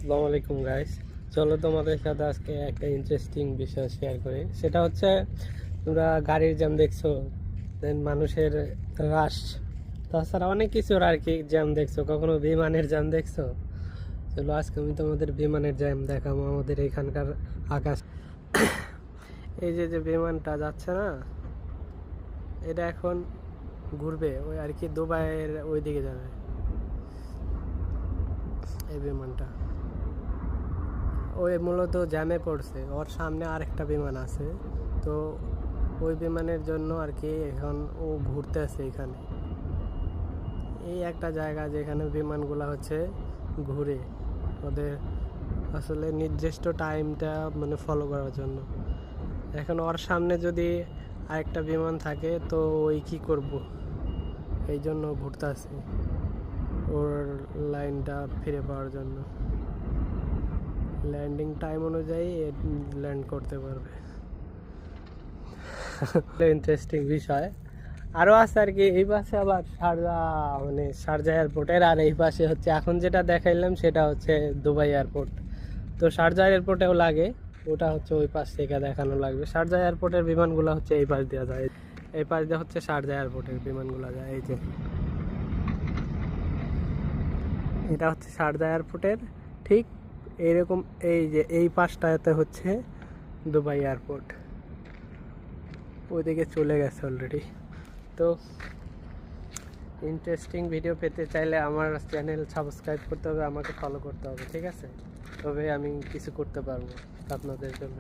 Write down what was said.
আসসালামু আলাইকুম গাইস। চলো তোমাদের সাথে আজকে একটা ইন্টারেস্টিং বিষয় শেয়ার করি। সেটা হচ্ছে তোমরা গাড়ির জ্যাম দেখছো, দেন মানুষের রাশ, তাছাড়া অনেক কিছুর আর কি জ্যাম দেখছো। কখনো বিমানের জ্যাম দেখছো? চলো আজকে আমি তোমাদের বিমানের জ্যাম দেখাবো আমাদের এখানকার আকাশ। এই যে যে বিমানটা যাচ্ছে না, এটা এখন ঘুরবে ওই আর কি দুবাইয়ের ওই দিকে যাবে এই বিমানটা। ওই মূলত জ্যামে পড়ছে, ওর সামনে আরেকটা বিমান আছে, তো ওই বিমানের জন্য আর কি এখন ও ঘুরতে আছে এখানে। এই একটা জায়গা যেখানে বিমানগুলো হচ্ছে ঘুরে, ওদের আসলে নির্দিষ্ট টাইমটা মানে ফলো করার জন্য। এখন ওর সামনে যদি আরেকটা বিমান থাকে তো ওই কি করব, এই জন্য ঘুরতে আছে ওর লাইনটা ফিরে পাওয়ার জন্য। ল্যান্ডিং টাইম অনুযায়ী ল্যান্ড করতে পারবে। ইন্টারেস্টিং বিষয় আরও আছে আর কি। এই পাশে আবার শারজা, মানে শারজা এয়ারপোর্টের, আর এই পাশে হচ্ছে এখন যেটা দেখাইলাম সেটা হচ্ছে দুবাই এয়ারপোর্ট। তো শারজা এয়ারপোর্টেও লাগে, ওটা হচ্ছে ওই পাশ থেকে দেখানো লাগবে। শারজা এয়ারপোর্টের বিমানগুলো হচ্ছে এই পাশ দিয়ে যায়, এই পাশ দিয়ে হচ্ছে শারজা এয়ারপোর্টের বিমানগুলো যায়। এই যে এটা হচ্ছে শারজা এয়ারপোর্টের ঠিক এইরকম, এই যে এই পাশটাতে হচ্ছে দুবাই এয়ারপোর্ট, ওইদিকে চলে গেছে অলরেডি। তো ইন্টারেস্টিং ভিডিও পেতে চাইলে আমার চ্যানেল সাবস্ক্রাইব করতে হবে, আমাকে ফলো করতে হবে, ঠিক আছে? তবে আমি কিছু করতে পারবো আপনাদের জন্য।